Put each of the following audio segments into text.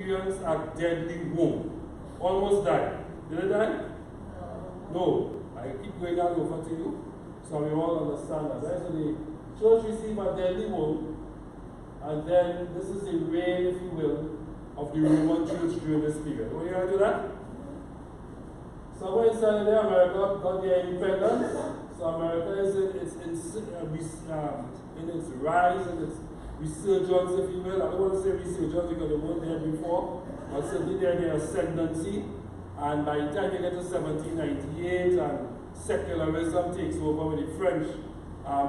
experienced a deadly wound. Almost died. Did it die? No. I keep going that over to you so we all understand that. Right? So the church received a deadly wound, and then this is the reign, if you will, of the Roman Church during this period. What are you going to do that? Somewhere inside there, America got their independence. So America is in its rise and its resurgence, if you will. I don't want to say resurgence because they weren't there before, but certainly they're in their ascendancy. And by the time you get to 1798 and secularism takes over with the French,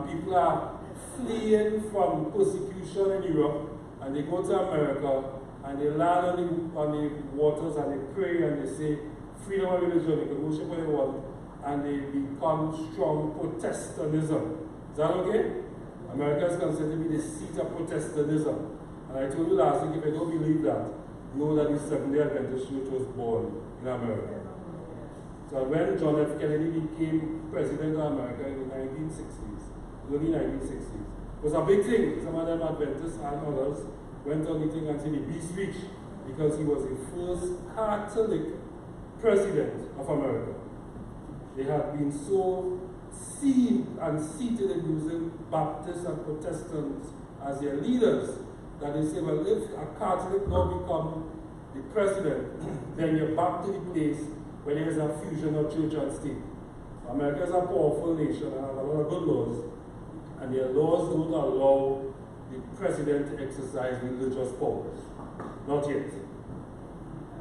people are fleeing from persecution in Europe, and they go to America and they land on the waters and they pray and they say, freedom of religion, you can worship what you want, and they become strong Protestantism. Is that okay? America is considered to be the seat of Protestantism. And I told you last week, if I don't believe that, know that the Seventh-day Adventist Church was born in America. So when John F. Kennedy became president of America in the 1960s, early 1960s, it was a big thing. Some of them Adventists and others went on meeting until the beast reached, because he was the first Catholic president of America. They had been so sealed and seated in using Baptists and Protestants as their leaders that they say, well, if a Catholic now become the president, then you're back to the place where there is a fusion of church and state. America is a powerful nation and has a lot of good laws, and their laws don't allow the president to exercise religious powers. Not yet.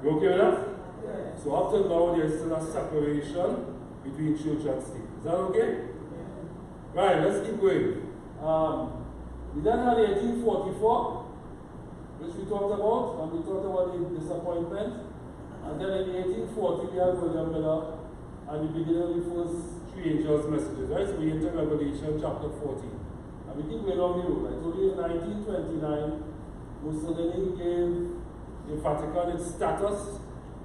You okay with that? Yeah. So up to now, there is still a separation between church and state. Is that okay? Yeah. Right, let's keep going. We then had 1844, which we talked about, and we talked about the disappointment. And then in 1840, we had William Miller and the beginning of the first three angels' messages. Right? So we enter Revelation chapter 14. And we keep going on the road. I told you in 1929, Mussolini gave the Vatican its status,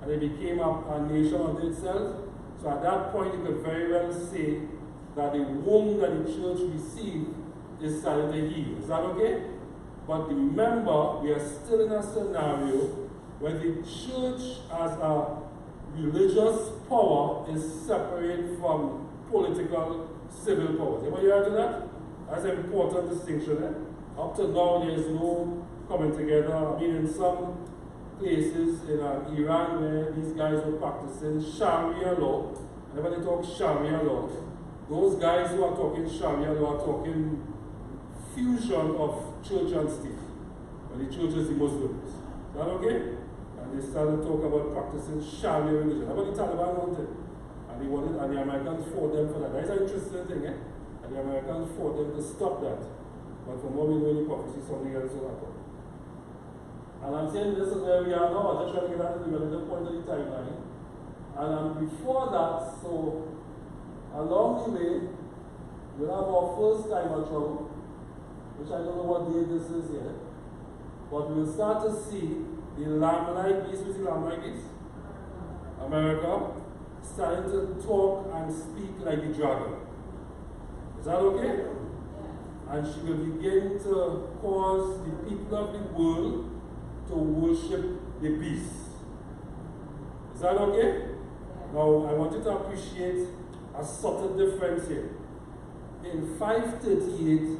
and it became a nation unto itself. So at that point, you could very well say that the wound that the church received is starting to heal. Is that okay? But remember, we are still in a scenario where the church as a religious power is separate from political, civil powers. Anybody heard of that? That's an important distinction. Up to now, there is no coming together. I mean, in some places in Iran where these guys were practicing Sharia law, and when they talk Sharia law, those guys who are talking Sharia law are talking fusion of church and state. And the church is the Muslims. Is that okay? And they started to talk about practicing Sharia religion. How about the Taliban wanted? And they wanted, and the Americans fought them for that. That's an interesting thing, eh? And the Americans fought them to stop that. But from what we know in the prophecy, something else will happen. And I'm saying this is where we are now. I'm just trying to get at the relevant point of the timeline. And before that, so along the way, we'll have our first time of trouble, which I don't know what day this is yet. But we'll start to see the Lamb-like beast, which is Lamb-like beast? America, starting to talk and speak like the dragon. Is that okay? And she will begin to cause the people of the world to worship the beast. Is that okay? Now, I want you to appreciate a subtle difference here. In 538,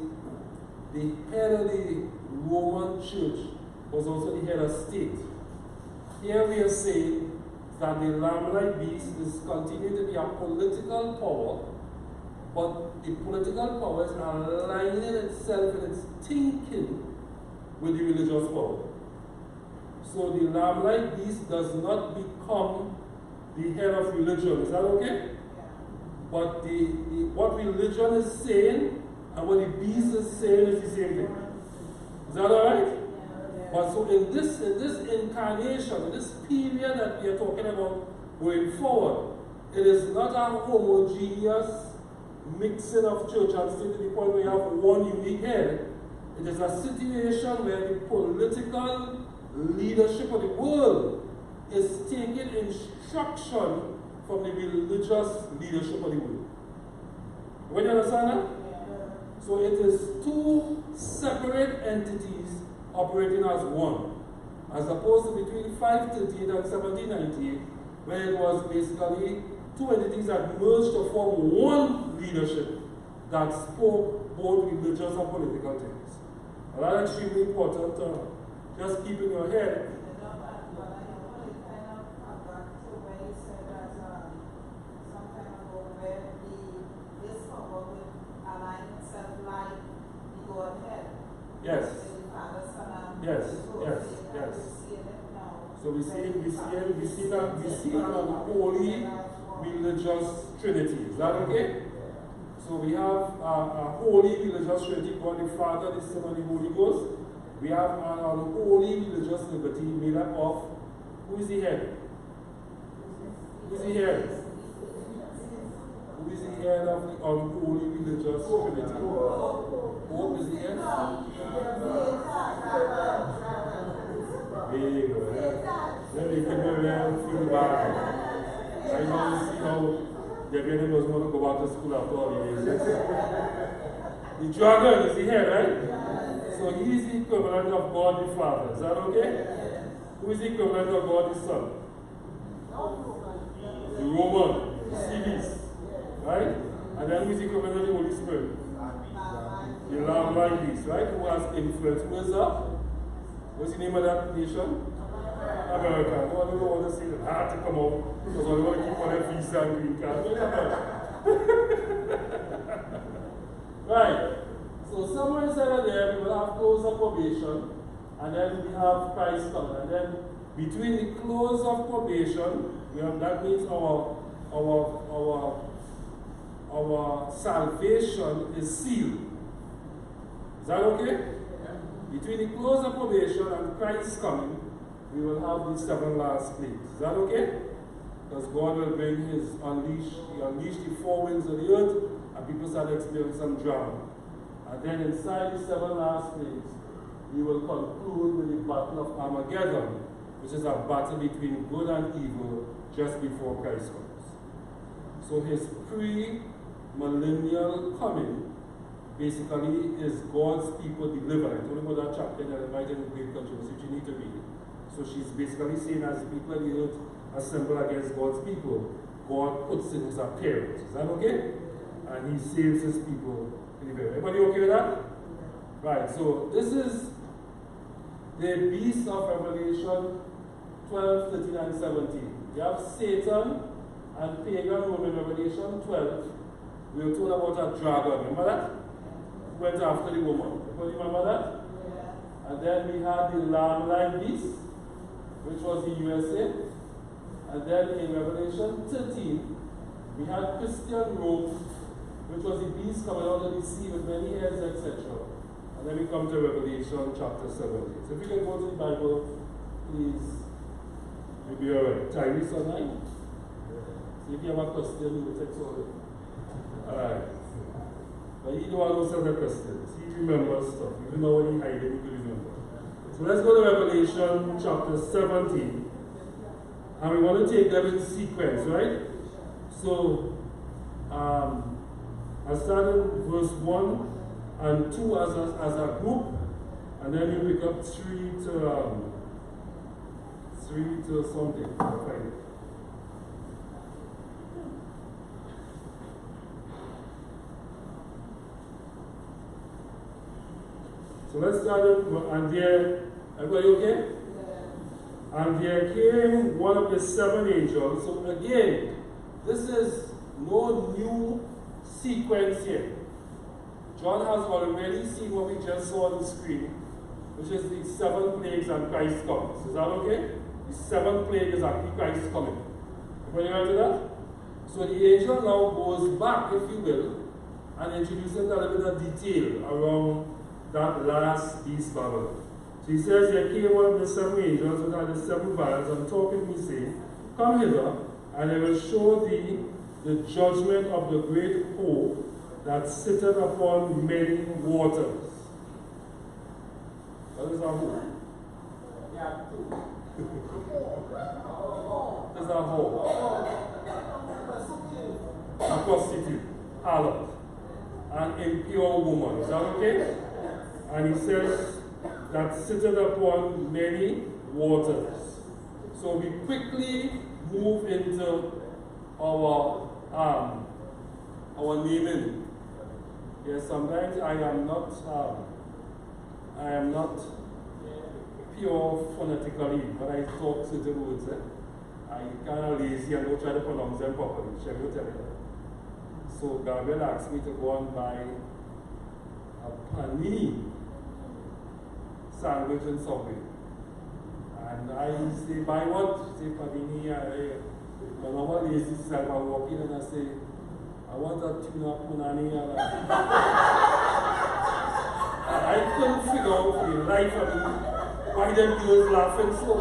the head of the Roman Church was also the head of state. Here we are saying that the Lamb-like beast is continuing to be a political power, but the political power is aligning itself in its thinking with the religious power. So the Lamb-like beast does not become the head of religion. Is that okay? But what religion is saying and what the beast is saying is the same thing. Is that alright? But so in this incarnation, in this period that we are talking about going forward, it is not a homogeneous mixing of church and state to the point where you have one unique head. It is a situation where the political leadership of the world is taking instruction from the religious leadership of the world. When you understand that? So it is two separate entities operating as one. as opposed to between 538 and 1798, where it was basically two entities that merged to form one leadership that spoke both religious and political things. And that's extremely important to just keep in your head. Yes. Yes. So we see an unholy religious trinity. Is that okay? So we have a holy religious trinity, God the Father, the Son, and the Holy Ghost. We have an unholy religious liberty made up of, who is the head? Who is the head? Who is the head of the unholy religious trinity? Who is the head? Very good. Let me keep my feel bad. I know you see how the Granny doesn't want to go back to school after all the years. The dragon is the head, right? So he is the equivalent of God the Father. Is that okay? Who is the equivalent of God the Son? The Roman, the Civis, right? And then who is the equivalent of the Holy Spirit? The Lamb like this, right? Who has influence? Who is that? What's the name of that nation? America. No, I don't want to say that. I had to come out because I want to keep on a visa and green card. Right. So somewhere inside of there, we will have close of probation, and then we have Christ coming. And then between the close of probation, we have, that means our salvation is sealed. Is that okay? Between the close of probation and Christ's coming, we will have the 7 last plagues. Is that okay? Because God will bring He unleash the 4 winds of the earth, and people start experiencing some drought. And then inside the 7 last plagues, we will conclude with the Battle of Armageddon, which is a battle between good and evil just before Christ comes. So His pre-millennial coming basically is God's people delivered. I told you about that chapter that invited in great controversy, which you need to read. So she's basically saying, as the people of the earth assemble against God's people, God puts in His appearance. Is that okay? And He saves His people. Everybody okay with that? Right, so this is the beast of Revelation 12, 13, and 17. You have Satan and pagan Rome in Revelation 12. We were told about a dragon. Remember that? Went after the woman. Everybody remember that? Yeah. And then we had the lamb-like beast, which was the USA. And then in Revelation 13, we had Christian Rome, which was the beast coming out of the sea with many heads, etc. And then we come to Revelation chapter 17. So if you can go to the Bible, please, you'll be alright. Tyrese online? So if you have a question, you will text all of it. Alright. But he don't answer the questions. He remembers stuff. Even though when he hide it, he can remember. So let's go to Revelation chapter 17. And we want to take them in sequence, right? So, I started verse 1 and 2 as a group, and then you pick up 3 to something. I'll find it. So let's start with, and there, everybody okay? Yeah. And there came one of the 7 angels. So again, this is no new sequence here. John has already seen what we just saw on the screen, which is the 7 plagues and Christ comes. Is that okay? The 7th plague is actually Christ coming. Everybody right to that? So the angel now goes back, if you will, and introduces a little bit of detail around that last beast Babylon. So he says, there came one of the 7 angels that had the 7 vials, and talking to me, saying, come hither, and I will show thee the judgment of the great whore that sitteth upon many waters. What is a whore? What is a whore? A prostitute, harlot, an impure woman. Is that okay? And he says that sitteth upon many waters. So we quickly move into our naming. Yes, sometimes I am not pure phonetically, but I talk certain words. I kind of lazy and don't try to pronounce them properly. Shall we tell you? So Gabriel asked me to go and buy a panini sandwich in Subway. And I say, buy what? She say, panini. My normal lazy self, I walk in and I say, I want a tuna punani. I couldn't figure out for the life of me why them girls laughing so.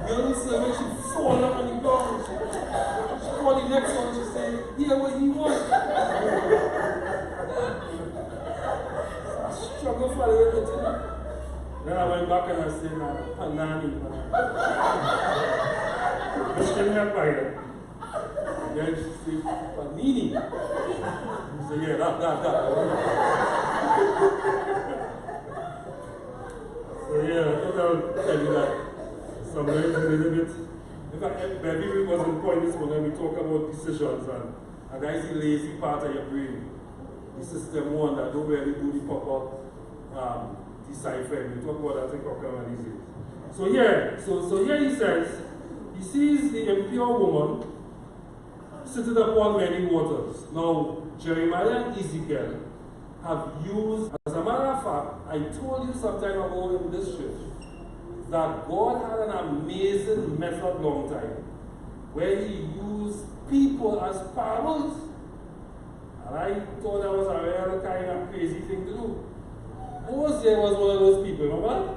Girl serving, she fall up on the ground. She call the next one, she say, yeah, what he want. I struggle for a little bit. Then I went back and I said, panani. She didn't have by then she said, panini. I said, yeah, So yeah, I thought I would tell you that sometimes a little bit. In fact, Baby was on point this morning. We talk about decisions and that is the lazy part of your brain. The system one that don't really do the proper deciphering. We talk about that in Cochran these days. So yeah, so here he says, he sees the impure woman sitting upon many waters. Now, Jeremiah and Ezekiel have used, as a matter of fact, I told you some time ago in this church that God had an amazing method long time where he used people as parables. And I thought that was a real kind of crazy thing to do. Hosea was one of those people, remember?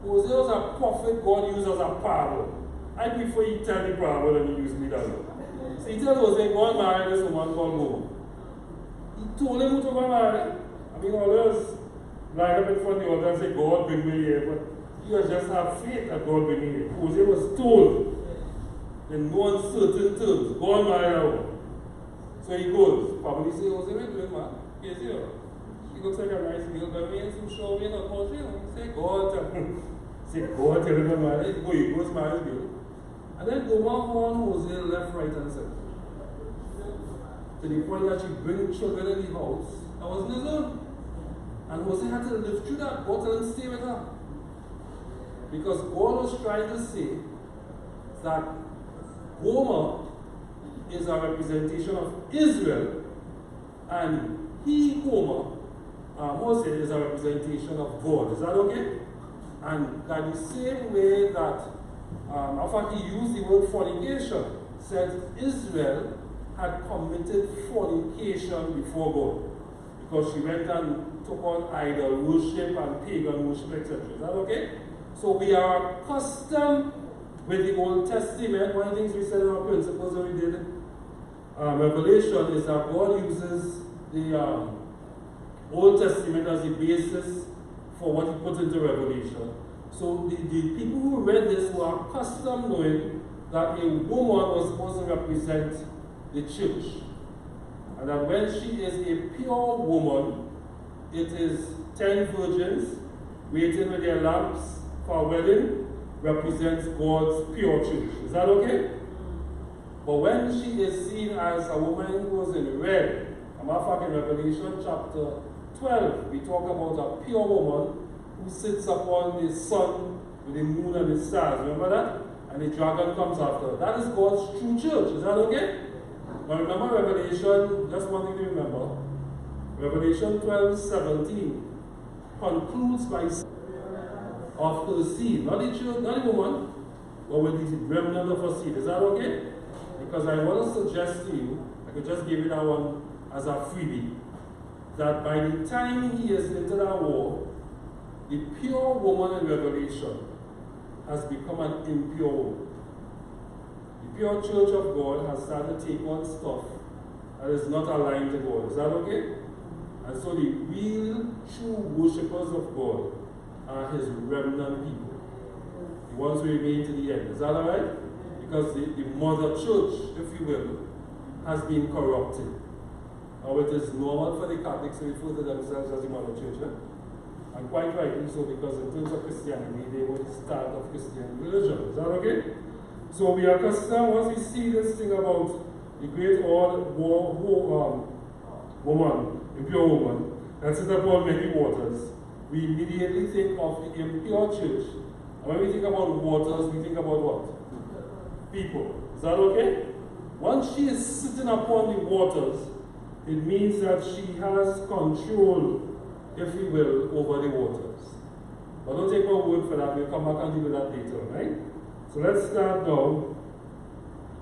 Hosea was a prophet God used as a parable. I prefer he tell the parable than he use me that way. So he tells Hosea, go and marry this woman called Gomer. He told him to go and marry. I mean, always line up in front of the altar and say, God bring me here. But you just have faith that God bring me here. Hosea was told in no uncertain terms, go and marry her. So he goes. Probably say, Hosea, what are you doing, man? Yes, you know. She looks like a nice girl, but me and some show me in a country. Say, God, tell him to marry. He goes marry the girl. And then go on Hosea left, right, and center. To the point that she brings children in the house. That wasn't his own. And Hosea had to live through that. Go tell him to stay with her. Because God was trying to say that Gomer is a representation of Israel, and Gomer, Hosea, is a representation of God. Is that okay? And that the same way that, in fact, he used the word fornication, said Israel had committed fornication before God because she went and took on idol worship and pagan worship, etc. Is that okay? So we are accustomed with the Old Testament. One of the things we said in our principles that we did Revelation is that God uses the Old Testament as the basis for what he puts into Revelation. So the people who read this were accustomed knowing that a woman was supposed to represent the church. And that when she is a pure woman, it is 10 virgins waiting with their lamps for a wedding, represents God's pure church. Is that okay? But when she is seen as a woman who was in red, a matter of fact in Revelation chapter 12, we talk about a pure woman who sits upon the sun with the moon and the stars. Remember that? And the dragon comes after her. That is God's true church. Is that okay? Now remember Revelation, just one thing to remember. Revelation 12:17 concludes by of her seed, not the church, not the woman, but with the remnant of her seed. Is that okay? Because I want to suggest to you, I could just give you that one as a freebie, that by the time he is into that war, the pure woman in Revelation has become an impure woman. The pure church of God has started to take on stuff that is not aligned to God. Is that okay? And so the real, true worshippers of God are his remnant people. The ones who remain to the end. Is that alright? Because the mother church, if you will, has been corrupted. Now it is normal for the Catholics to refer to themselves as the mother church. And quite rightly so, because in terms of Christianity, they were the start of Christian religion. Is that okay? So we are accustomed, once we see this thing about the great woman, impure woman, that sit upon many waters, we immediately think of the impure church. And when we think about waters, we think about what? People. Is that okay? Once she is sitting upon the waters, it means that she has control, if you will, over the waters. But don't take my word for that, we'll come back and deal with that later, right? So let's start now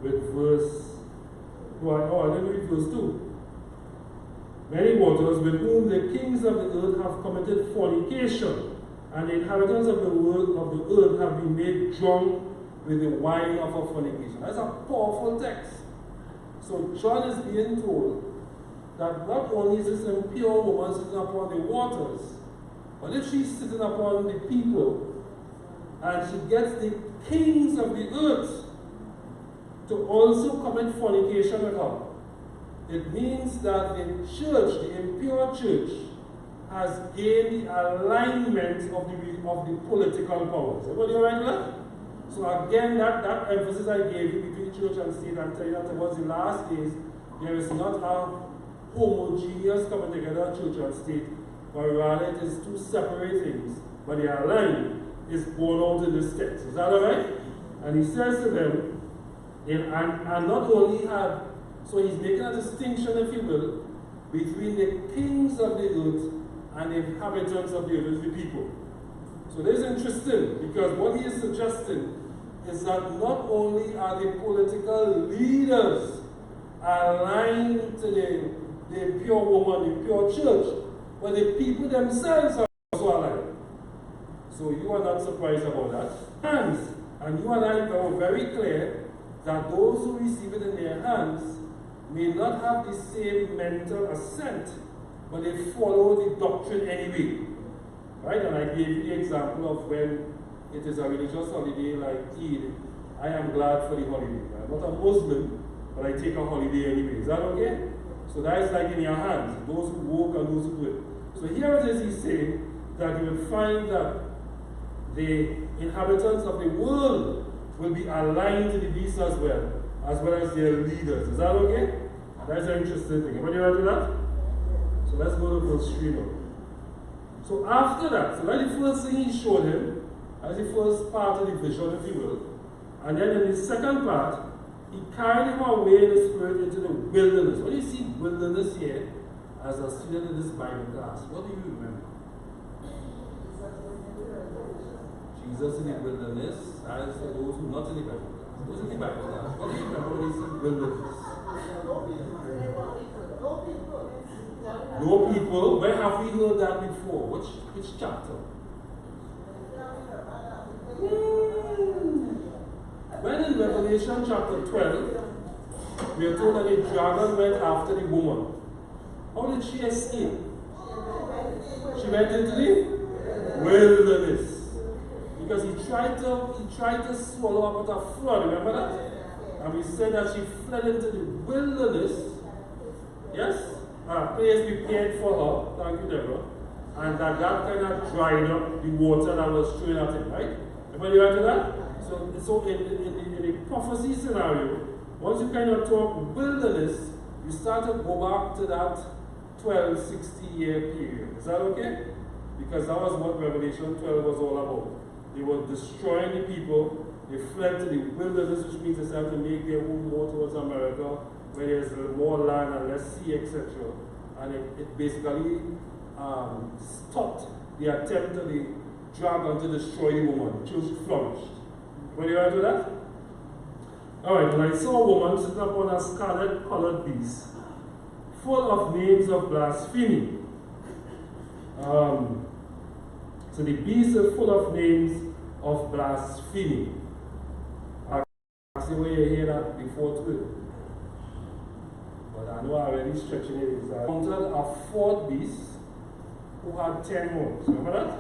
with verse, I didn't read verse 2. Many waters with whom the kings of the earth have committed fornication, and the inhabitants of the earth have been made drunk with the wine of her fornication. That's a powerful text. So John is being told that not only is this impure woman sitting upon the waters, but if she's sitting upon the people, and she gets the kings of the earth to also commit fornication with her, it means that the church, the impure church, has gained the alignment of the political powers. Everybody all right with that? So again, that emphasis I gave you between church and state, I'm telling you that towards the last days, there is not a homogeneous coming together church and state, but rather it is two separate things. But the alignment is born out in this text. Is that all right? And he says to them, and not only have, so he's making a distinction, if you will, between the kings of the earth and the inhabitants of the earth, the people. So this is interesting, because what he is suggesting is that not only are the political leaders aligned to the pure woman, the pure church, but the people themselves are also aligned. So you are not surprised about that. And you and I were very clear that those who receive it in their hands may not have the same mental assent, but they follow the doctrine anyway. Right? And I gave you the example of when it is a religious holiday like Eid, I am glad for the holiday. I'm not a Muslim, but I take a holiday anyway. Is that okay? So that is like in your hands, those who work and those who do it. So here it is, he's saying that you will find that the inhabitants of the world will be aligned to the beast as well as their leaders. Is that okay? That's an interesting thing. Everybody ready to that? So let's go to verse 3 now. So after that, so that's the first thing he showed him, that's the first part of the vision, if you will. And then in the second part, he carried him away in the spirit into the wilderness. When you see wilderness here, as a student in this Bible class, what do you remember? Jesus in the wilderness, as for those who are not in the Bible class. Those in the Bible class, what do you remember when you see wilderness? No people. Where have we heard that before? Which chapter? When in Revelation chapter 12, we are told that the dragon went after the woman. How did she escape? She went into the wilderness. Because he tried to swallow up with a flood, remember that? And we said that she fled into the wilderness. Yes? A place prepared for her, thank you, Deborah. And that kind of dried up the water that was thrown at him, right? Everybody right to that? So in the prophecy scenario, once you kind of talk wilderness, you start to go back to that 60-year period. Is that okay? Because that was what Revelation 12 was all about. They were destroying the people. They fled to the wilderness, which means they have to make their move more towards America, where there's more land and less sea, etc. And it basically stopped the attempt of the dragon to destroy the woman. The church flourished. Were you right with that? Alright, and I saw a woman sitting upon a scarlet colored beast, full of names of blasphemy. So the beast is full of names of blasphemy. I see where you hear that before too. But I know I'm already stretching it. Is I encountered a fourth beast who had 10 horns. Remember that?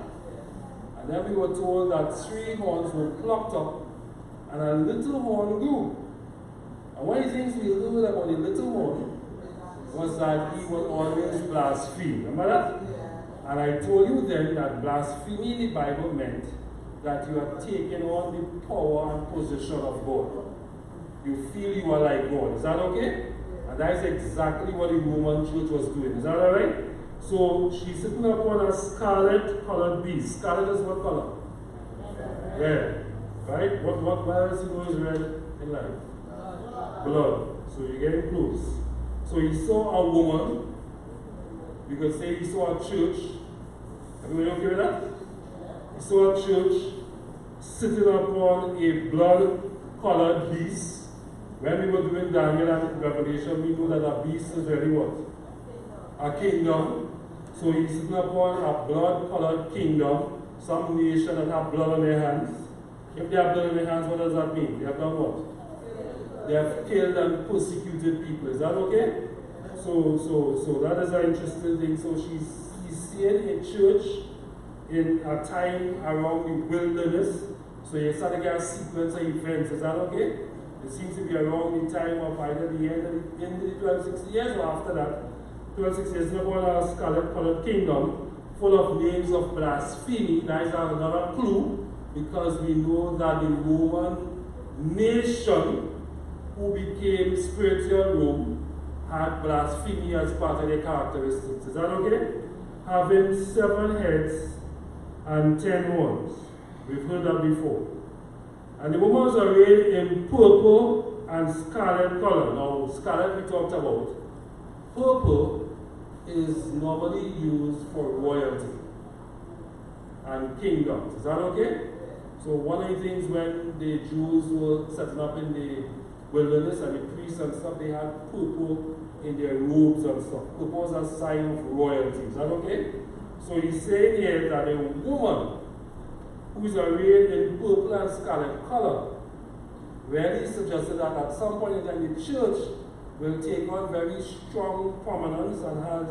And then we were told that 3 horns were plucked up and a little horn grew. And one of the things we heard about the little horn was that he would always blaspheme. Remember that? And I told you then that blasphemy in the Bible meant that you are taking on the power and position of God. You feel you are like God. Is that okay? And that is exactly what the Roman church was doing. Is that alright? So she's sitting upon a scarlet colored beast. Scarlet is what color? Red. Right? What else you know is red in life? Blood. So you're getting close. So he saw a woman. You could say he saw a church. Everybody okay with that? He saw a church sitting upon a blood-colored beast. When we were doing Daniel and Revelation, we know that a beast is really what? A kingdom. So he's sitting upon a blood-colored kingdom. Some nation that have blood on their hands. If they have blood on their hands, what does that mean? They have done what? They have killed and persecuted people. Is that okay? So that is an interesting thing. So he's seeing a church in a time around the wilderness. So you start to get a sequence of events. Is that okay? It seems to be around the time of either the end of the 1260 years or after that. 1260 years, upon a scarlet-colored kingdom full of names of blasphemy. That is another clue, because we know that the Roman nation who became spiritual Rome had blasphemy as part of their characteristics. Is that okay? Having 7 heads and 10 horns. We've heard that before. And the woman was arrayed in purple and scarlet color. Now, scarlet we talked about. Purple is normally used for royalty and kingdoms. Is that okay? So one of the things when the Jews were setting up in the wilderness and the priests and stuff, they had purple in their robes and stuff. Purple was a sign of royalty. Is that okay? So he's saying here that a woman who is arrayed in purple and scarlet color really suggested that at some point in time the church will take on very strong prominence and has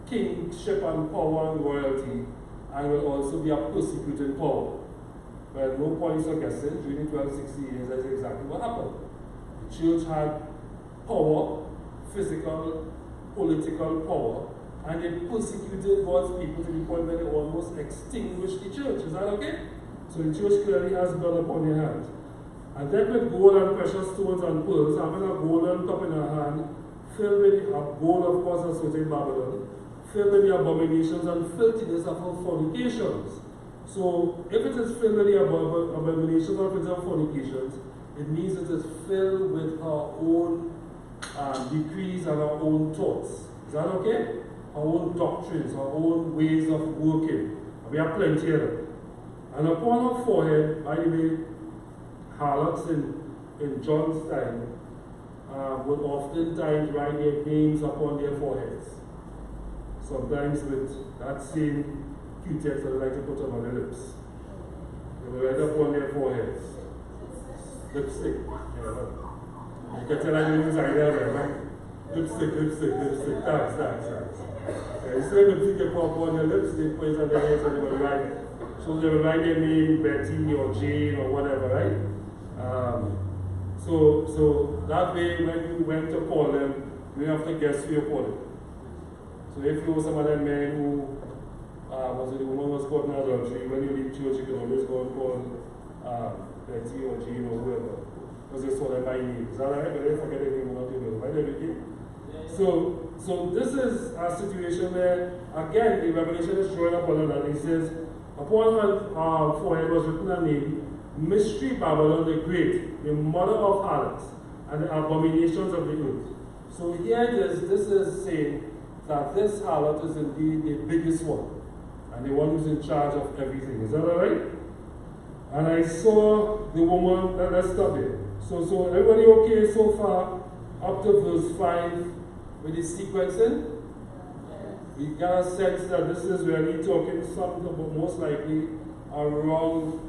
kingship and power and royalty, and will also be a persecuting power. Well, no points of guessing. During the 1260 years, that's exactly what happened. The church had power, physical, political power, and they persecuted God's people to the point where they almost extinguished the church. Is that okay? So the church clearly has blood upon their hands. And then with gold and precious stones and pearls, having a golden cup in her hand, filled with gold, of course, associated Babylon, filled with the abominations and filthiness of her fornications. So if it is filled with the abominations or filthiness of fornications, it means it is filled with her own decrees and her own thoughts. Is that okay? Her own doctrines, her own ways of working. We have plenty of them. And upon her forehead, by the way, harlots in John's time would oftentimes write their names upon their foreheads. Sometimes with that same Q-text that they like to put on their lips. They will write upon their foreheads. Lipstick. You can tell I didn't inside there, right? Lipstick. Thanks. Instead of lipstick you put upon your lips, they put it on their heads and they will write. So they will write their name, Betty or Jane or whatever, right? So that way when you went to call them, you have to guess who you're calling. So if you were some of them men who the woman was caught in adultery, when you leave church you can always go and call Betty or Jane or whoever. Because they saw them by name. Is that right? But they forget their name or not their name, right? Everything. So this is a situation where, again, the Revelation is drawing upon that. It says, upon her forehead was written a name, Mystery Babylon the Great, the mother of harlots, and the abominations of the earth. So here this is saying that this harlot is indeed the biggest one, and the one who's in charge of everything. Is that alright? And I saw the woman, let's stop there. So everybody okay so far, up to verse 5 with the sequencing? We got a sense that this is really talking something about most likely around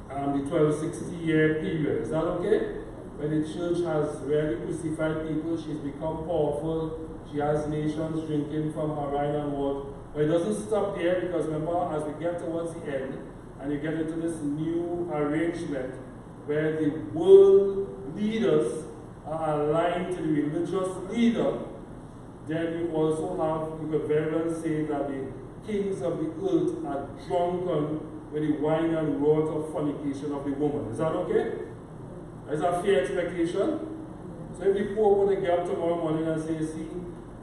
the 1260-year period. Is that okay? When the church has really crucified people, she's become powerful, she has nations drinking from her wine and wort. But it doesn't stop there, because remember, as we get towards the end, and you get into this new arrangement where the world leaders are aligned to the religious leader, then you also have, you could very well say that the kings of the earth are drunken with the wine and wrath of fornication of the woman. Is that okay? Is that fair expectation? So if the Pope were to get up tomorrow morning and say, see,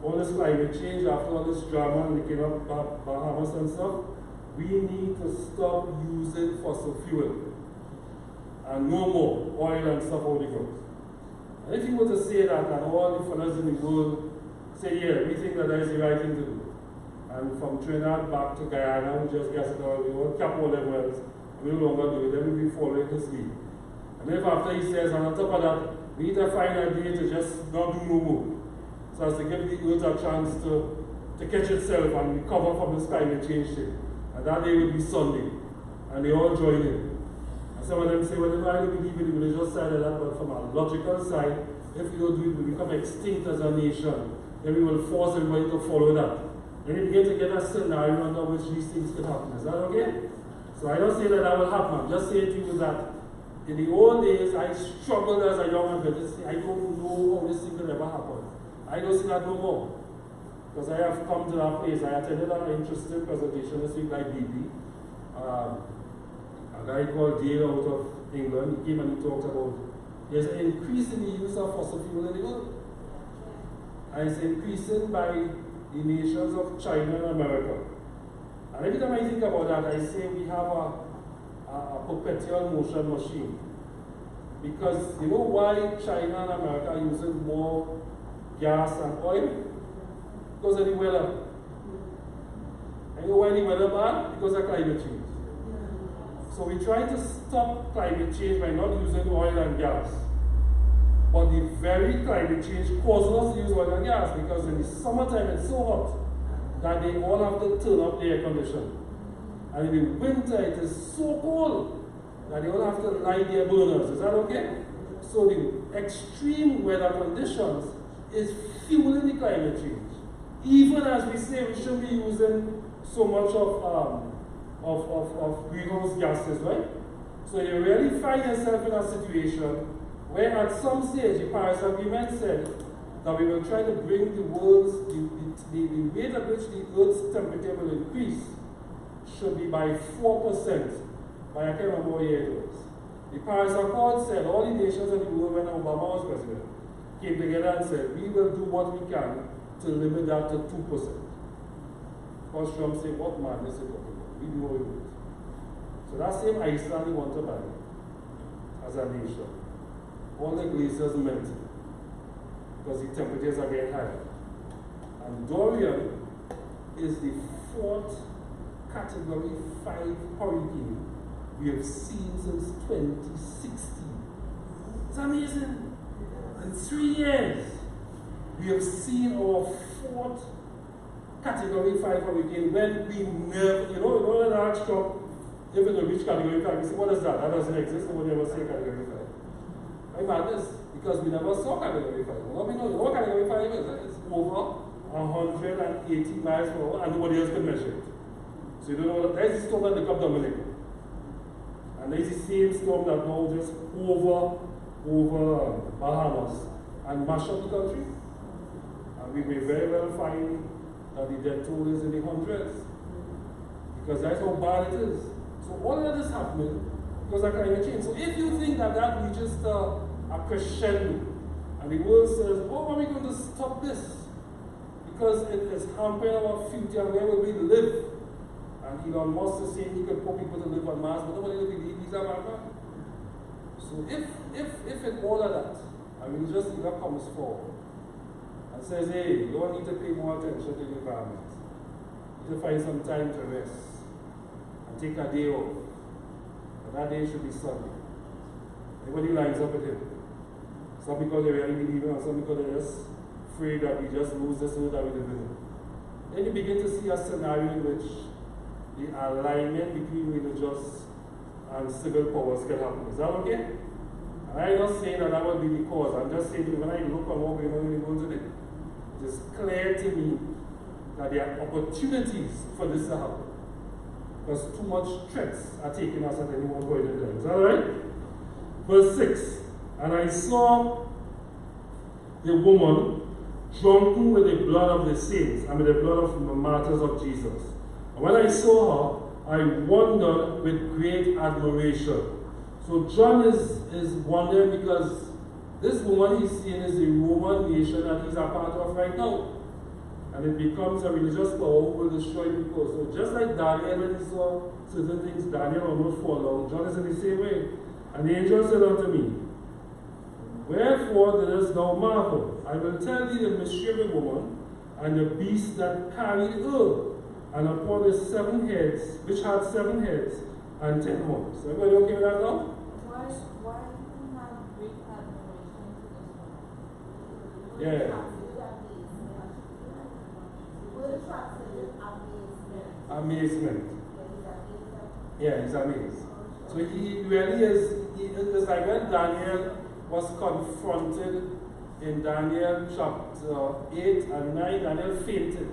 all this climate change, after all this drama and licking up Bahamas and stuff, we need to stop using fossil fuel and no more oil and stuff out the ground. And if you were to say that, and all the fellows in the world say, yeah, we think that is the right thing to do. And from Trinidad back to Guyana, we just gas it all, we won't cap all them wells, and we no longer do it, then we'll be following his lead. And if after he says, and on top of that, we need to find a day to just not do no more, so as to give the earth a chance to catch itself and recover from this climate change thing. And that day will be Sunday, and they all join in. Some of them say, well, I don't believe in the religious side of that, but from a logical side, if we don't do it, we become extinct as a nation. Then we will force everybody to follow that. Then you begin to get a scenario under which these things could happen. Is that okay? So I don't say that that will happen. I'm just saying to you that in the old days, I struggled as a young man to say, I don't know how this thing will ever happen. I don't see that no more. Because I have come to that place. I attended an interesting presentation this week by BP. A guy called Dale out of England, he came and he talked about there's an increase in the use of fossil fuel in the world. And it's increasing by the nations of China and America. And every time I think about that, I say we have a perpetual motion machine. Because you know why China and America are using more gas and oil? Because of the weather. And you know why the weather bad? Because of climate change. So we try to stop climate change by not using oil and gas. But the very climate change causes us to use oil and gas because in the summertime it's so hot that they all have to turn up the air conditioning. And in the winter it is so cold that they all have to light their burners. Is that okay? So the extreme weather conditions is fueling the climate change. Even as we say we shouldn't be using so much of greenhouse gases, right? So you really find yourself in a situation where at some stage the Paris Agreement said that we will try to bring the world's, the rate at which the Earth's temperature will increase should be by 4% by I can't remember what year it was. The Paris Accord said all the nations of the world when Obama was president came together and said we will do what we can to limit that to 2%. Because Trump said, what madness is it talking about? We know it. So that same Iceland we want to buy as a nation. All the glaciers melting because the temperatures are getting higher. And Dorian is the 4th category 5 hurricane we have seen since 2016. It's amazing. In 3 years, we have seen our 4th category 5 hurricane when we never, you know that ask Trump, if it will reach category 5, we say, what is that? That doesn't exist, nobody ever say category 5. Why madness? Because we never saw category 5. Well, we know, you know what category 5 is? It's over 180 miles per hour and nobody else can measure it. So you don't know what, there's the storm that look up Dominican. And there's the same storm that now just over Bahamas and mash up the country. And we may very well find that the death toll is in the hundreds. Because that's how bad it is. So all of this happening because of climate change. So if you think that that reaches a crescendo, and the world says, oh, are we going to stop this? Because it is hampering our future, where will we live? And Elon Musk is saying he could put people to live on Mars, but nobody will believe he's a madman. So if in all of that, a religious leader comes forward and says, hey, you all need to pay more attention to the environment. You need to find some time to rest and take a day off. And that day should be Sunday. Everybody lines up with him. Some because they really believe him, and some because they're just afraid that we just lose this world that we live in. Then you begin to see a scenario in which the alignment between religious and civil powers can happen. Is that okay? And I'm not saying that that will be the cause. I'm just saying that when I look at what's going on in the world today, it is clear to me that there are opportunities for this to happen. Because too much threats are taking us at any one point in time. Is that right? Verse 6. And I saw the woman drunken with the blood of the saints and with the blood of the martyrs of Jesus. And when I saw her, I wondered with great admiration. So John is wondering because this woman he's seeing is a Roman nation that he's a part of right now. And it becomes a religious power who will destroy people. So just like Daniel, when he saw certain things, Daniel almost fall down. John is in the same way. And the angel said unto me, Wherefore didst thou marvel? I will tell thee the mystery of the woman, and the beast that carried her, and upon his 7 heads, which had 7 heads, and 10 horns. Everybody okay with that now? Why do you have great admiration to this woman? Yeah. Amazement. Yeah, he's amazed. So he really is, it's like when Daniel was confronted in Daniel chapter 8 and 9, Daniel fainted.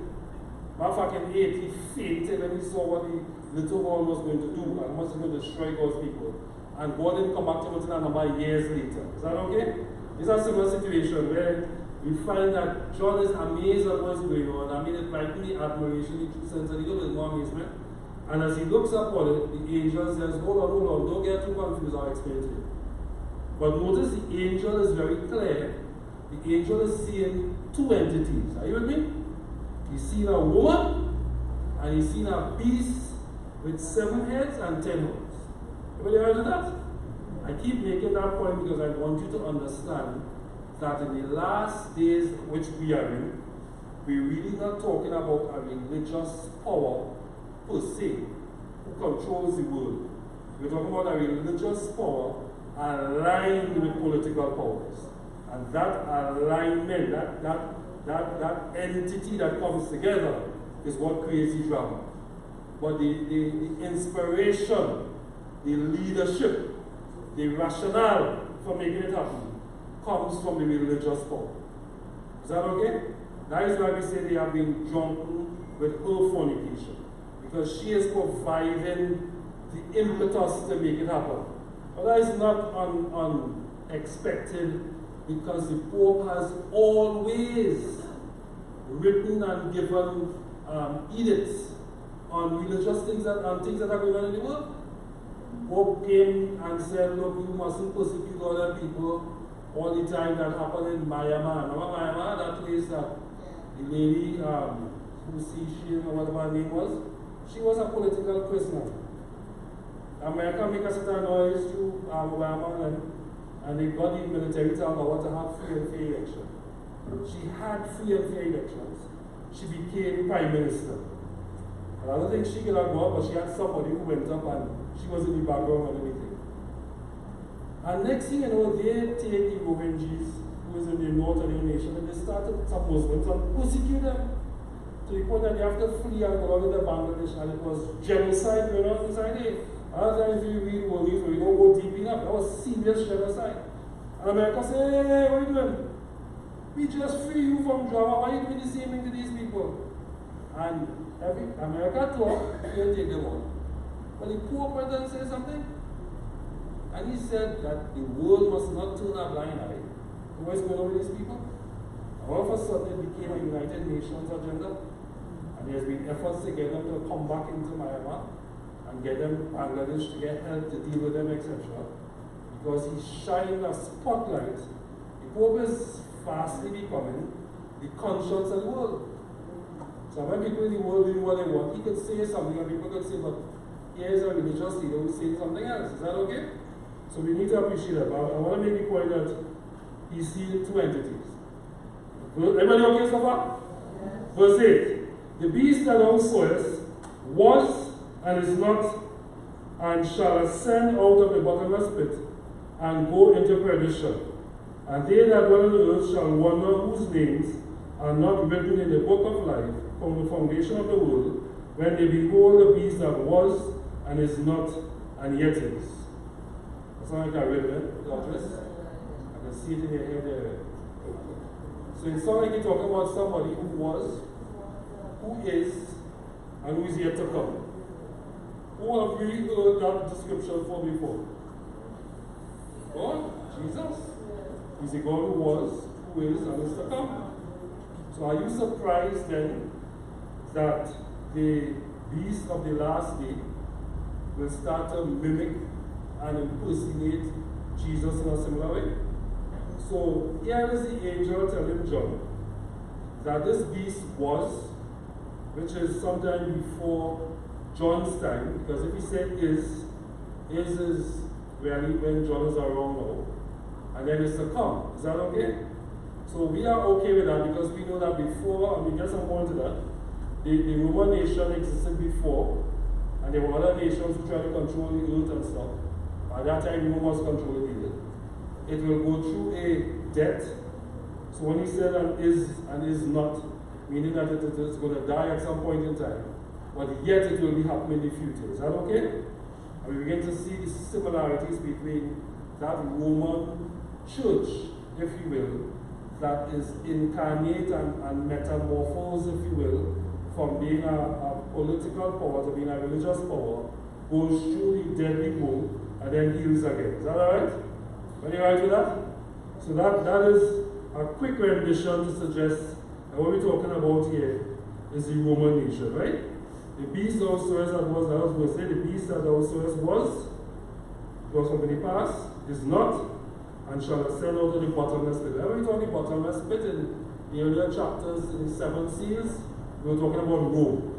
Matter of fact, in 8, he fainted when he saw what the little horn was going to do and was going to destroy God's people. And God didn't come back to him until a number of years later. Is that okay? It's a similar situation where we find that John is amazed at what's going on. I mean, it might be admiration, he senses a little bit more amazement. And as he looks up on it, the angel says, hold on, don't get too confused, I'll explain to you. But notice the angel is very clear. The angel is seeing 2 entities. Are you with me? He's seen a woman, and he's seen a beast with 7 heads and 10 horns. Everybody heard of that? I keep making that point because I want you to understand that in the last days which we are in, we're really not talking about a religious power per se who controls the world. We're talking about a religious power aligned with political powers. And that alignment, that entity that comes together is what creates the drama. But the inspiration, the leadership, the rationale for making it happen comes from the religious power. Is that okay? That is why we say they have been drunken with her fornication. Because she is providing the impetus to make it happen. But that is not unexpected because the Pope has always written and given edicts on religious things and things that are going on in the world. Pope came and said, look, you mustn't persecute other people all the time. That happened in Myanmar. Remember Myanmar, that place that the lady, who she or whatever her name was, she was a political prisoner. America make a certain noise to Myanmar and they got the military to allow her to have free and fair election. She had free and fair elections. She became prime minister. And I don't think she could have gone, but she had somebody who went up and she was in the background and everything. And next thing you know, they take the Rohingyas, who is in the north of the nation, and they started, some Muslims, and persecute them. To the point that they have to flee and go out to Bangladesh, and it was genocide going on inside there. Other times you read world news, we don't go deep enough. That was serious genocide. And America said, hey, what are you doing? We just free you from drama. Why are you doing the same thing to these people? And America talk, they take them on. But the poor president said something. And he said that the world must not turn a blind eye to what's going on with these people. And all of a sudden it became a United Nations agenda. And there's been efforts to get them to come back into Myanmar and get them Bangladesh to get help to deal with them, etc. Because he's shining a spotlight. The Pope is fastly becoming the conscience of the world. So when people in the world do what they want, he could say something and people could say, but here's a religious leader who's saying something else. Is that okay? So we need to appreciate that. But I want to make the point that he's seen 2 entities. Everybody okay so far? Yes. Verse 8. The beast that thou sawest was and is not, and shall ascend out of the bottomless pit, and go into perdition. And they that dwell on the earth shall wonder whose names are not written in the book of life from the foundation of the world, when they behold the beast that was, and is not, and yet is. That's not like I read it, Doctors. I can see it in your head there. So it sounds like you're talking about somebody who was, who is, and who is yet to come. Who have really heard that description for before? God, Jesus. He's the God who was, who is, and is to come. So are you surprised then that the beast of the last day will start to mimic and impersonate Jesus in a similar way. So here is the angel telling John that this beast was, which is sometime before John's time, because if he said is really when John is around now, and then it's to come. Is that okay? So we are okay with that because we know that before, and we get some more into that, the Roman nation existed before, and there were other nations who tried to control the earth and stuff. At that time, Rome was controlling the earth. It will go through a death. So when he said and is not, meaning that it is going to die at some point in time, but yet it will be happening in the future. Is that okay? And we begin to see the similarities between that Roman church, if you will, that is incarnate and metamorphosed, if you will, from being a political power to being a religious power, goes through the deadly wound and then heals again. Is that alright? Are you right with that? So that is a quick rendition to suggest that what we're talking about here is the Roman nation, right? The beast thou sawest that was going to say, the beast that thou sawest was from the past, is not, and shall ascend out of the bottomless pit. When we talk the bottomless pit in the earlier chapters in the 7 seals, we were talking about Rome.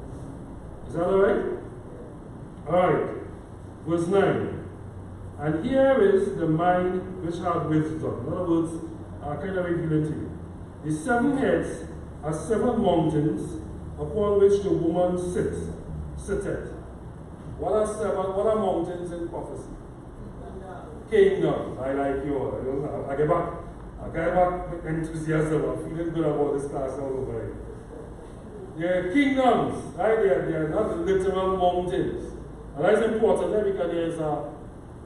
Is that alright? Alright. Verse 9. And here is the mind which hath wisdom. In other words, kind of revealing to you. The 7 heads are 7 mountains upon which the woman sitteth. What are mountains in prophecy? Kingdom. I like you all. I get back enthusiasm. I'm feeling good about this class all over here. They're kingdoms, right? They're not literal mountains. And that's important there because there's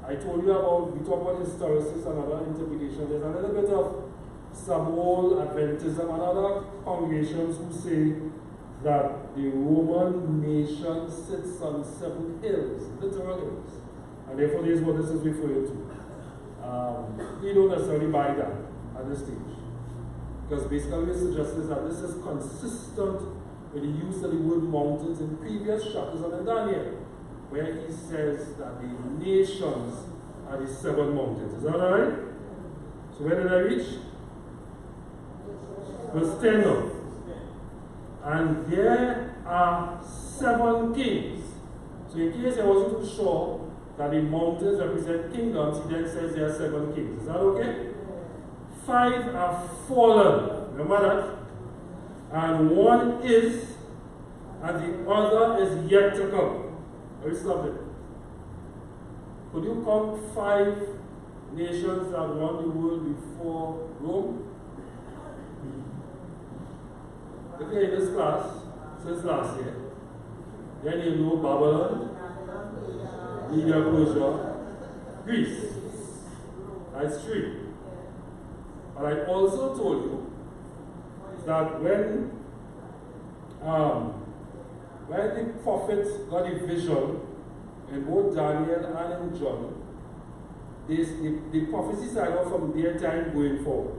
I told you about, we talk about historicism and other interpretation. There's a little bit of some old Adventism and other congregations who say that the Roman nation sits on 7 hills, literal hills. And therefore, this is what this is referring to. We don't necessarily buy that at this stage. Because basically, it suggests that this is consistent with the use of the word mountains in previous chapters and in Daniel, where he says that the nations are the 7 mountains. Is that alright? So where did I reach? Verse 10 now. And there are 7 kings. So in case I wasn't too sure that the mountains represent kingdoms, he then says there are 7 kings. Is that okay? 5 are fallen. Remember that? And 1 is, and the other is yet to come. Let me stop it. Could you count 5 nations that run the world before Rome? Okay, in this class, since last year, then you know Babylon, Media Persia, Greece. That's 3. But I also told you that when the prophets got a vision in both Daniel and in John, the prophecy started off from their time going forward.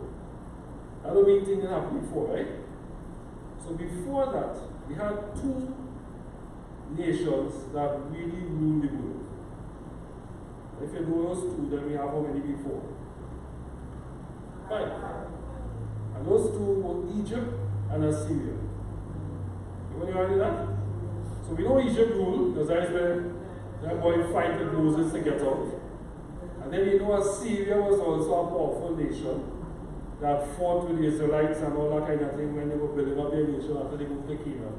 That don't mean things didn't happen before, right? So before that, we had 2 nations that really ruled the world. If you know those 2, then we have how many before? 5. And those 2 were Egypt and Assyria. You want to argue that? So we know Egypt ruled, because that's where that boy fight with Moses to get out. And then you know Assyria was also a powerful nation that fought with the Israelites and all that kind of thing when they were building up their nation after they moved to Canaan.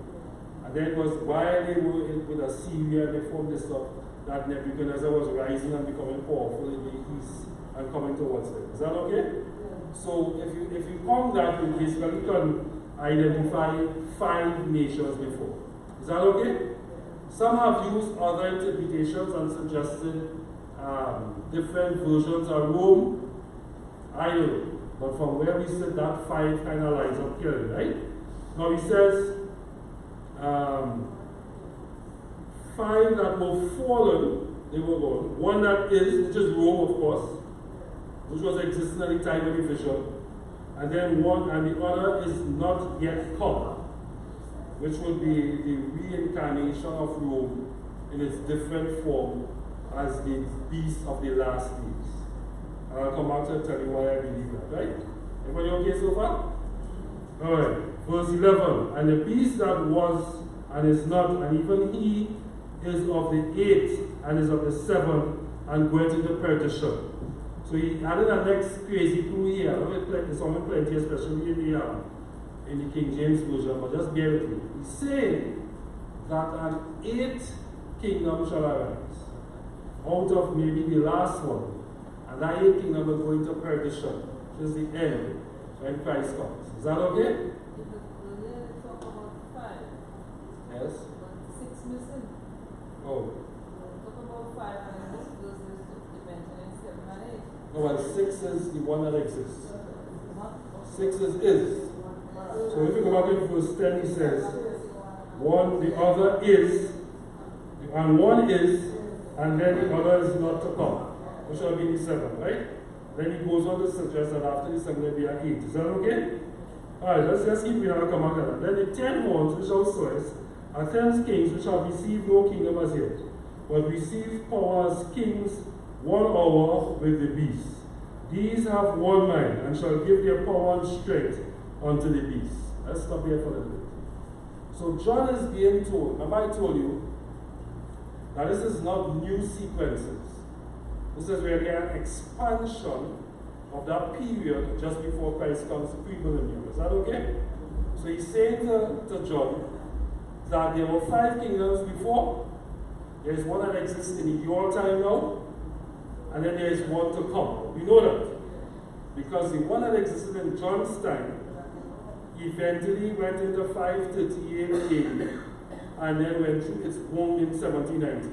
And then it was while they were with Assyria, they formed this stuff that Nebuchadnezzar was rising and becoming powerful in the east and coming towards them. Is that okay? So if you count that, you basically can identify 5 nations before. Is that okay? Some have used other interpretations and suggested different versions of Rome. I don't know. But from where we sit, that 5 kind of lines up clearly, right? Now he says 5 that were fallen, they were gone. 1 that is, which is Rome, of course, which was existing at the time of the vision. And then 1, and the other is not yet come. which would be the reincarnation of Rome in its different form as the beast of the last days. And I'll come back to tell you why I believe that, right? Everybody okay so far? Alright, verse 11. And the beast that was and is not, and even he is of the 8th and is of the 7th, and going into perdition. So he added a next crazy clue here. I know it's only plenty, especially in the King James Version, but just bear with me. He's saying that an 8th kingdom shall arise out of maybe the last one, and that 8th kingdom will go into perdition, which is the end when Christ comes. Is that okay? Talk about 5. Yes. 6 missing. Oh. Talk about 5 and this verses to mention 7 and 8. No, well, 6 is the one that exists. 6 is. So if you go back in verse 10, he says, one, the other is, and one is, and then the other is not to come, which shall be the 7, right? Then he goes on to suggest that after the 7 there will be an 8. Is that okay? Alright, let's keep reading and come back to that. Then the 10 horns which thou sawest are 10 kings which shall receive no kingdom as yet, but receive power as kings 1 hour with the beast. These have one mind, and shall give their power and strength unto the beast. Let's stop here for a little bit. So John is being told, remember I told you, that this is not new sequences. This is really an expansion of that period just before Christ comes, pre-millennium. Is that okay? So he's saying to John that there were 5 kingdoms before. There is one that exists in your time now, and then there is one to come. We know that. Because the one that existed in John's time eventually went into 538 AD, and then went through its womb in 1790.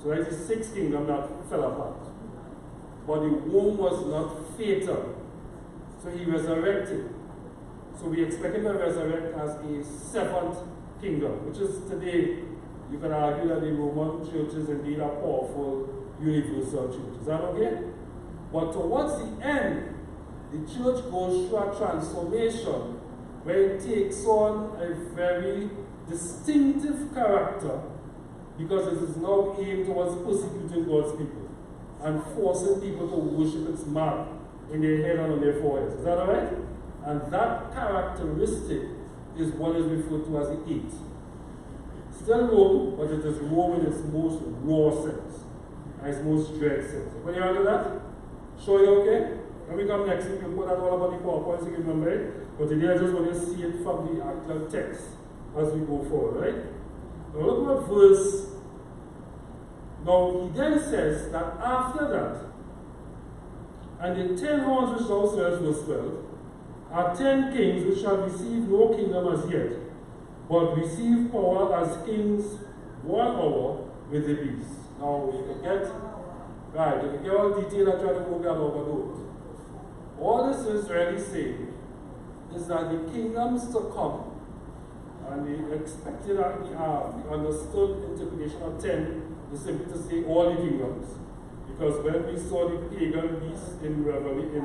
So that's the 6th kingdom that fell apart. But the womb was not fatal. So he resurrected. So we expect him to resurrect as a 7th kingdom, which is today, you can argue that the Roman church is indeed a powerful universal church. Is that okay? But towards the end, the church goes through a transformation where it takes on a very distinctive character, because it is now aimed towards persecuting God's people and forcing people to worship its mark in their head and on their foreheads. Is that alright? And that characteristic is what is referred to as the 8th. Still Rome, but it is Rome in its most raw sense, and its most dread sense. When you under that? Sure you okay? When we come next week, we'll put that all about the PowerPoint so you can remember it. But today I just want to see it from the actual text as we go forward, right? Now look at verse. Now he then says that after that, and the 10 horns which thou sawest, verse 12, are 10 kings which shall receive no kingdom as yet, but receive power as kings 1 hour with the beast. Now you can get, right, you can get all detail and try to go that overload. All this is really saying is that the kingdoms to come, and the expected, the understood interpretation of 10 is simply to say all the kingdoms. Because when we saw the pagan beast in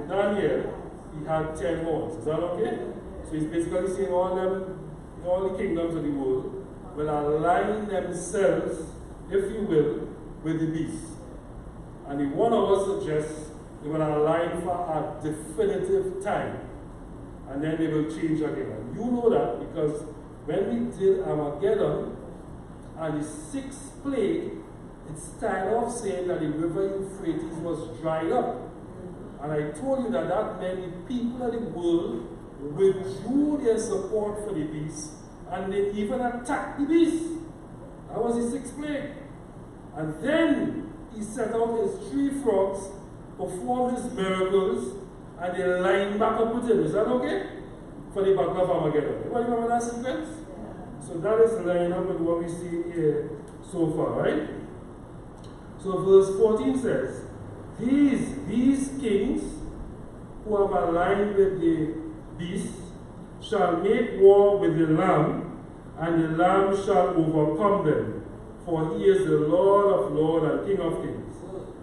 Daniel, he had 10 horns. Is that okay? So he's basically saying all the kingdoms of the world will align themselves, if you will, with the beast. And the 1 hour suggests they will align for a definitive time. And then they will change again. And you know that because when we did Armageddon and the 6th plague, it started off saying that the river Euphrates was dried up. And I told you that that meant the people of the world withdrew their support for the beast, and they even attacked the beast. That was the 6th plague. And then he set out his 3 frogs, performed his miracles, and they lined back up with him. Is that okay? For the Battle of Armageddon. Everybody remember that sequence? So that is lining up with what we see here so far, right? So verse 14 says, These kings who have aligned with the beast shall make war with the Lamb, and the Lamb shall overcome them. For he is the Lord of lords and King of kings.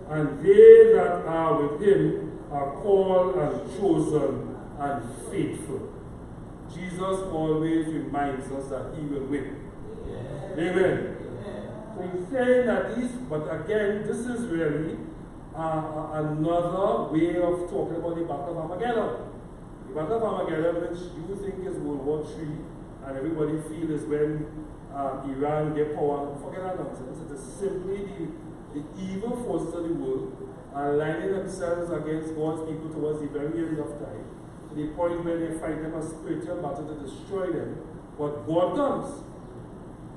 And they that are with him are called and chosen and faithful. Jesus always reminds us that he will win. Amen. So he's saying that but again, this is really another way of talking about the Battle of Armageddon. The Battle of Armageddon, which you think is World War III, and everybody feels is when Iran get power. Forget that nonsense. It is simply the evil forces of the world aligning themselves against God's people towards the very end of time, to the point where they fight them a spiritual battle to destroy them. But God comes,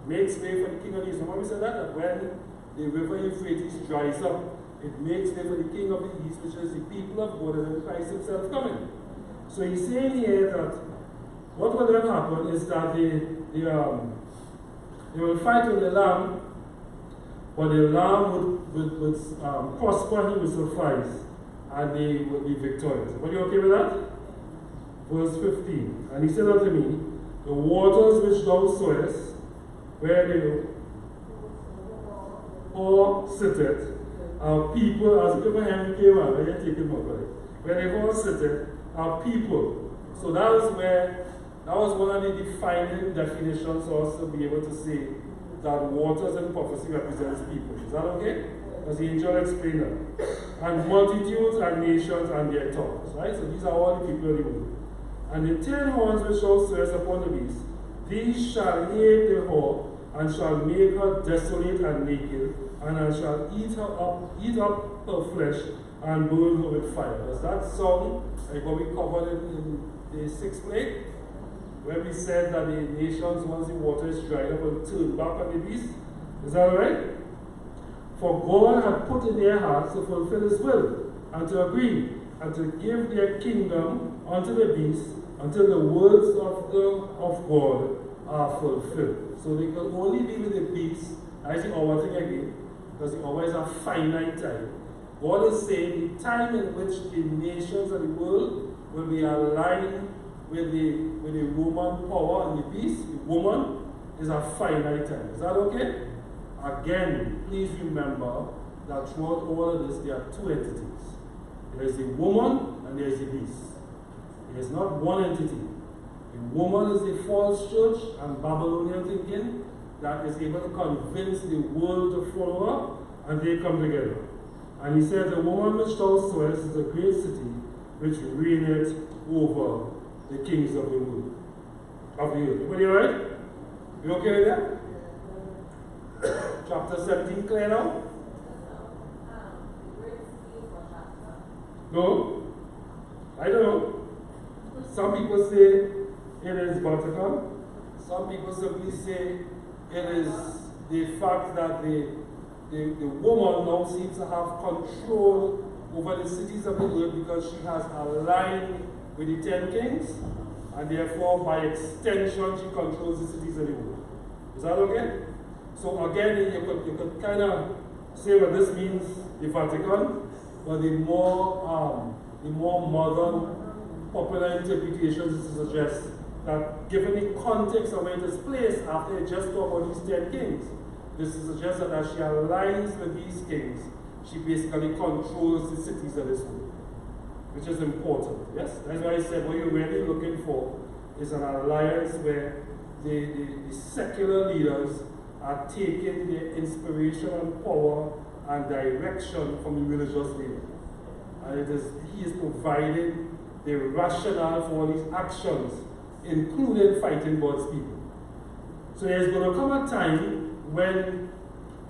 makes way for the king of the east. Remember we said that when the river Euphrates dries up, it makes way for the king of the east, which is the people of God, and then Christ himself coming. So he's saying here that what will then happen is that they will fight with the Lamb, but the Lamb would prosper, he will suffice, and they will be victorious. Are you okay with that? Verse 15. And he said unto me, the waters which thou sawest, where the all sitteth, are people, as people Henry came out, I didn't take him up, right? Where they all sitteth, are people. So that was one of the defining definitions for us to be able to say that waters in prophecy represents people. Is that okay? As the angel explained that. And multitudes and nations and their tongues. Right? So these are all the people of the world. And the 10 horns which thou sawest upon the beast, these shall hate the whore, and shall make her desolate and naked, and shall eat up her flesh, and burn her with fire. Does that sound like what we covered in the 6th plague? Where we said that the nations, once the water is dried up, will turn back on the beast. Is that right? For God had put in their hearts to fulfill his will, and to agree, and to give their kingdom unto the beast, until the words of God are fulfilled. So they can only be with the beast. I see our thing again, because the hour is a finite time. God is saying the time in which the nations of the world will be aligned with the Roman power and the beast, the woman, is a finite time. Is that okay? Again, please remember that throughout all of this, there are two entities. There is the woman and there is the beast. There is not one entity. The woman is the false church and Babylonian thinking that is able to convince the world to follow her, and they come together. And he said, the woman which thou sawest is a great city which reigneth over the kings of the world, of the earth. Everybody alright? You okay with that? Chapter 17 clear now? No? I don't know. Some people say it is Vatican. Some people simply say it is the fact that the woman now seems to have control over the cities of the earth because she has aligned with the 10 kings, and therefore by extension she controls the cities of the world. Is that okay? So again, you could kind of say what this means, the Vatican, but the more modern, popular interpretations is to suggest that given the context of where it is placed after it just talked about these 10 kings, this is to suggest that as she aligns with these kings, she basically controls the cities of this world, which is important. Yes? That's why I said what you're really looking for is an alliance where the secular leaders are taking their inspiration and power and direction from the religious leader. And he is providing the rationale for all these actions, including fighting God's people. So there's going to come a time when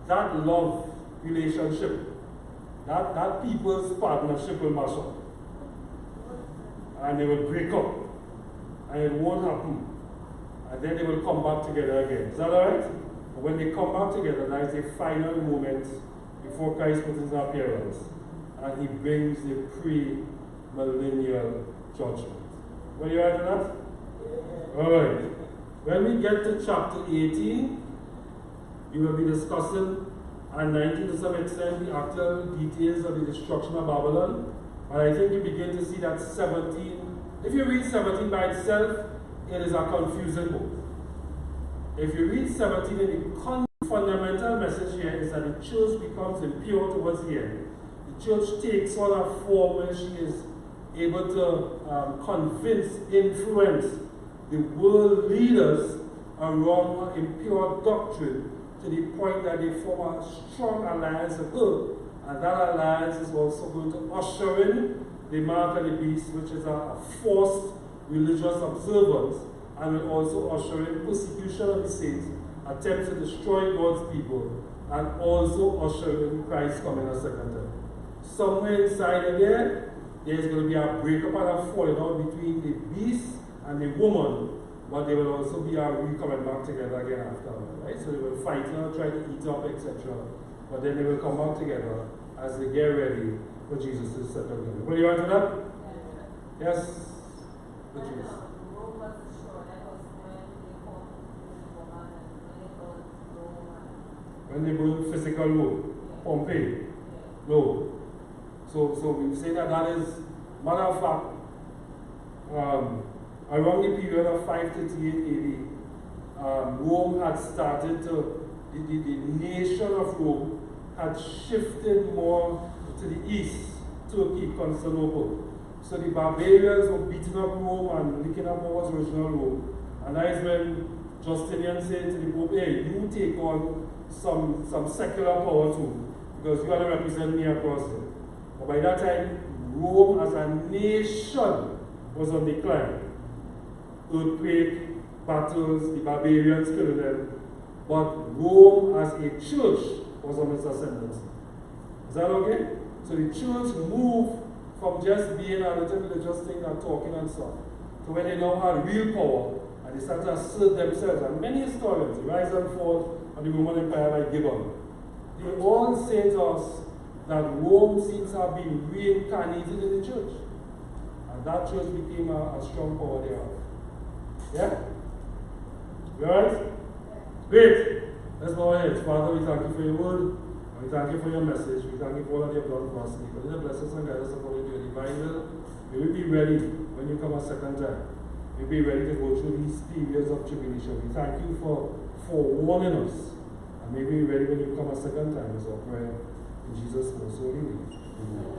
that love relationship, that people's partnership will mash up. And they will break up. And it won't happen. And then they will come back together again. Is that alright? But when they come back together, there is a final moment before Christ puts his appearance. And he brings the pre-millennial judgment. Were you ready for that? Alright. When we get to chapter 18, we will be discussing, and 19 to some extent, the actual details of the destruction of Babylon. And I think you begin to see that 17, if you read 17 by itself, it is a confusing book. If you read 17, the fundamental message here is that the church becomes impure towards the end. The church takes on a form where she is able to convince, influence the world leaders around impure doctrine to the point that they form a strong alliance with her. And that alliance is also going to usher in the mark of the beast, which is a forced religious observance, and will also usher in persecution of the saints, attempts to destroy God's people, and also usher in Christ coming a second time. Somewhere inside of there's going to be a breakup and a falling out between the beast and the woman, but there will also be a coming back together again after, right? So they will fight, try to eat up, etc. But then they will come back together as they get ready for Jesus to set up again. What do you want to that? Yes? The truth. When they burn physical Rome, Pompeii. No. So we say that is, matter of fact, around the period of 538 AD, Rome had started to, the nation of Rome had shifted more to the east, Turkey, Constantinople. So the barbarians were beating up Rome and licking up what was original Rome. And that is when Justinian said to the Pope, hey, you take on some secular power too, because you are to represent me across there. But by that time, Rome as a nation was on decline. Earthquake, battles, the barbarians killing them. But Rome as a church was on its ascendancy. Is that okay? So the church moved from just being a little religious thing and talking and stuff to when they now had real power and they started to assert themselves. And many historians, the rise and fall of the Roman Empire by Gibbon, they all say to us that Rome seems to have been reincarnated in the church. And that church became a strong power there. Yeah? You alright? Great. Let's go ahead. Father, we thank you for your word. And we thank you for your message. We thank you for all that you have done for us. Continue to bless us and guide us according to your divine will. May we be ready when you come a second time. May we be ready to go through these periods of tribulation. We thank you for warning us. And may we be ready when you come a second time is our prayer. In Jesus' most holy name. Amen.